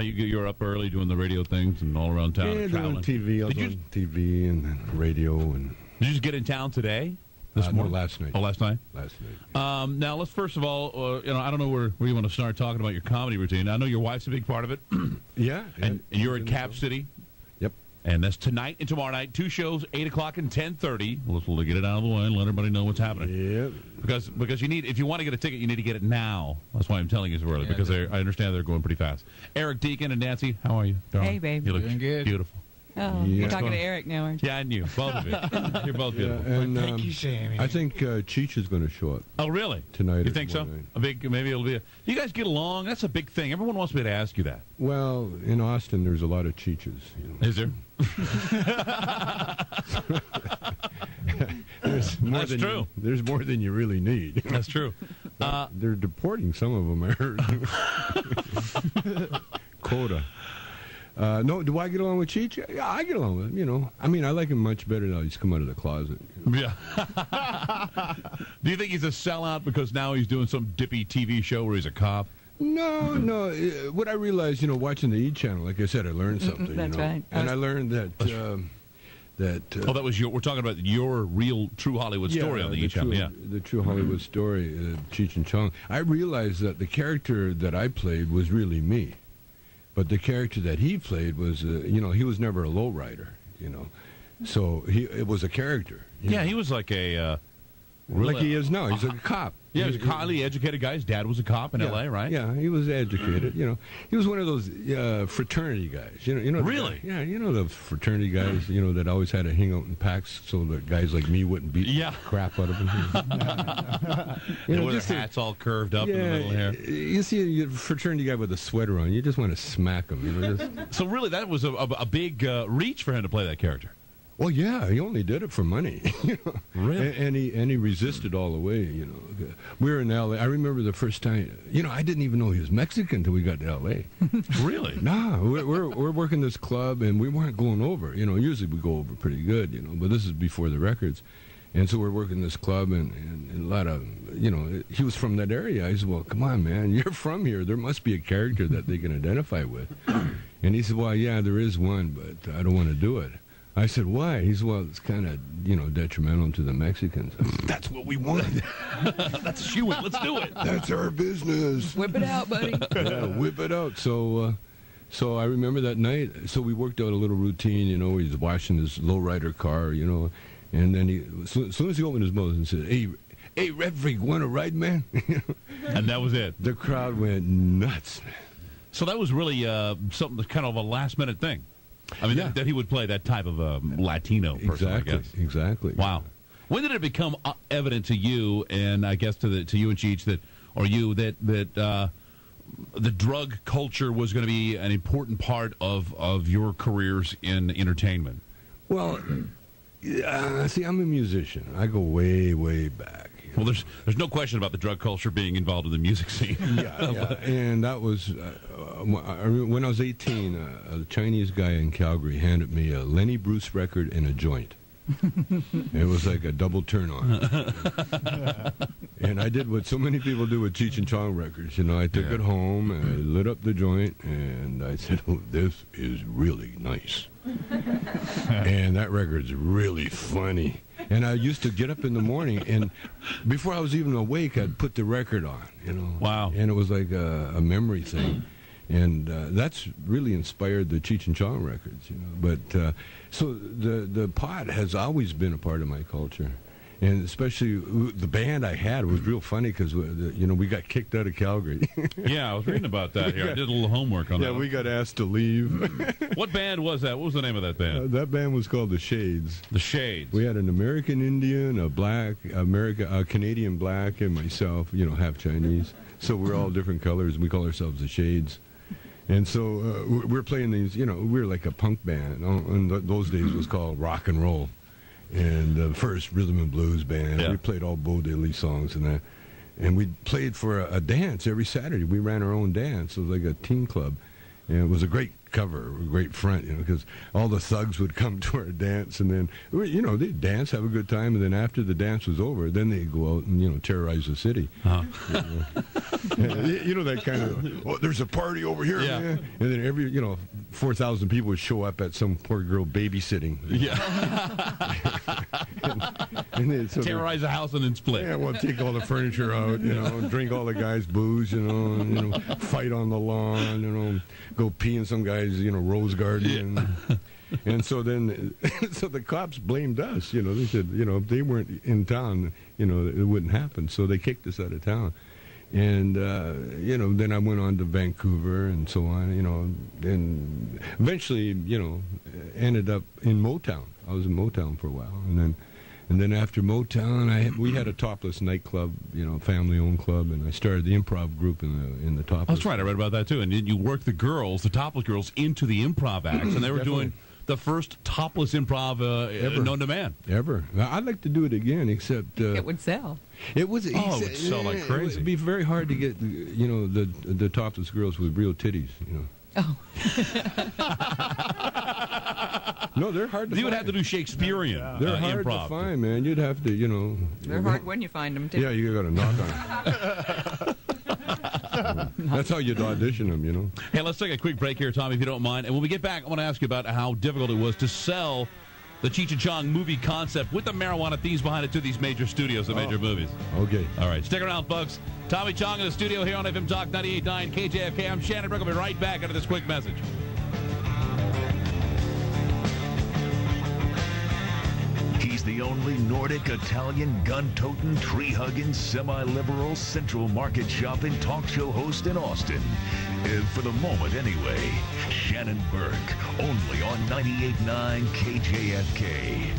You're up early doing the radio things and all around town and traveling. TV. I was on TV and then radio. And did you just get in town today? This morning? No, last night. Oh, last night? Last night. Now, let's first of all, I don't know where you want to start talking about your comedy routine. I know your wife's a big part of it. Yeah. And you're at Cap City. Yep. And that's tonight and tomorrow night. 2 shows, 8 o'clock and 10:30. We'll get it out of the way and let everybody know what's happening. Yep. Because you need, if you want to get a ticket, you need to get it now. That's why I'm telling you so early, because I understand they're going pretty fast. Eric Deacon and Nancy, how are you? Darling? Hey, babe. You look Doing good. beautiful. Oh, you're talking to Eric now, aren't you? Yeah, and you. Both of you. You're both beautiful. And Thank you, Shannon. I think Cheech is going to show up Oh, really? tonight. You think so? Night. Maybe it'll be you guys get along? That's a big thing. Everyone wants me to ask you that. Well, in Austin, there's a lot of Cheeches. Is there? There's more That's than true. There's more than you really need. That's true. They're deporting some of them, I heard. Quota. No, do I get along with Cheech? Yeah, I get along with him, I mean, I like him much better now he's come out of the closet. Yeah. Do you think he's a sellout because now he's doing some dippy TV show where he's a cop? No. What I realized, watching the E! Channel, like I said, I learned something. That's right. And I learned that... that was we're talking about your real, true Hollywood story on the E! Channel. Yeah. The true Hollywood story, Cheech and Chong. I realized that the character that I played was really me. But the character that he played was, he was never a lowrider, So it was a character. Yeah, he was like a... like he is now. He's a cop. Yeah, he was a highly educated guy. His dad was a cop in L.A., right? Yeah, he was educated. He was one of those fraternity guys. Really? Yeah, the fraternity guys. That always had to hang out in packs so that guys like me wouldn't beat the crap out of them. With their hats all curved up in the middle here. You see a fraternity guy with a sweater on, you just want to smack him. So really, that was a big reach for him to play that character. Well, yeah, he only did it for money. Really? And he resisted all the way, We were in L.A. I remember the first time, I didn't even know he was Mexican until we got to L.A. Really? Nah, we're working this club, and we weren't going over. Usually we go over pretty good, but this is before the records. And so we're working this club, and a lot of, he was from that area. I said, well, come on, man, you're from here. There must be a character that they can identify with. And he said, well, yeah, there is one, but I don't want to do it. I said, why? He said, well, it's kind of, detrimental to the Mexicans. That's what we want. Let's shoe it. Let's do it. That's our business. Whip it out, buddy. Yeah, whip it out. So I remember that night. So we worked out a little routine, he's washing his lowrider car, and then as soon as he opened his mouth and said, hey, Red Freak, want to ride, man? And that was it. The crowd went nuts, man. So that was really something that's kind of a last-minute thing. I mean, that he would play that type of Latino person, I guess. Exactly. Wow. When did it become evident to you, and I guess to you and Cheech, that the drug culture was going to be an important part of your careers in entertainment? Well, see, I'm a musician. I go way, way back. Well, there's no question about the drug culture being involved in the music scene. Yeah. And that was, when I was 18, a Chinese guy in Calgary handed me a Lenny Bruce record and a joint. It was like a double turn-on. And I did what so many people do with Cheech and Chong records. I took it home, and I lit up the joint, and I said, oh, this is really nice. And that record's really funny. And I used to get up in the morning, and before I was even awake, I'd put the record on, Wow. And it was like a memory thing. And that's really inspired the Cheech and Chong records, But so the pot has always been a part of my culture. And especially the band I had was real funny because, we got kicked out of Calgary. Yeah, I was reading about that here. I did a little homework on that. Yeah, we got asked to leave. What band was that? What was the name of that band? That band was called The Shades. The Shades. We had an American Indian, a Canadian black, and myself, half Chinese. So we're all different colors. We call ourselves The Shades. And so we're playing these, we're like a punk band. In those days it was called rock and roll. And the first rhythm and blues band. Yeah. We played all Bo Diddley songs and that. And we played for a dance every Saturday. We ran our own dance. It was like a teen club. And it was a great cover, a great front, because all the thugs would come to our dance. And then, they'd dance, have a good time. And then after the dance was over, then they'd go out and, terrorize the city. Uh-huh. You know that kind of, oh, there's a party over here, man. And then every, 4,000 people would show up at some poor girl babysitting. Yeah. and then, so terrorize the house and then split. Yeah, well, take all the furniture out, drink all the guys' booze, and, fight on the lawn, go pee in some guy's, rose garden. Yeah. And so then, so the cops blamed us. They said, if they weren't in town, it wouldn't happen. So they kicked us out of town. And, then I went on to Vancouver and so on, and eventually, ended up in Motown. I was in Motown for a while. And then after Motown, we had a topless nightclub, family-owned club, and I started the improv group in the topless. That's right. I read about that, too. And you worked the topless girls, into the improv acts, and they were doing the first topless improv known to man. Ever. I'd like to do it again, except... it would sell. It would sell like crazy. It would be very hard to get, the topless girls with real titties, Oh. No, they're hard to find. You would have to do Shakespearean They're hard improv. to find, man. You'd have to, They're hard when you find them, too. Yeah, you got to knock on it. That's how you'd audition them, Hey, let's take a quick break here, Tommy, if you don't mind. And when we get back, I want to ask you about how difficult it was to sell the Cheech and Chong movie concept with the marijuana themes behind it to these major studios, the major movies. Okay. All right, stick around, folks. Tommy Chong in the studio here on FM Talk 98.9 KJFK. I'm Shannon Burke. I'll be right back after this quick message. He's the only Nordic, Italian, gun-toting, tree-hugging, semi-liberal, central market shopping talk show host in Austin. For the moment, anyway. Shannon Burke, only on 98.9 KJFK.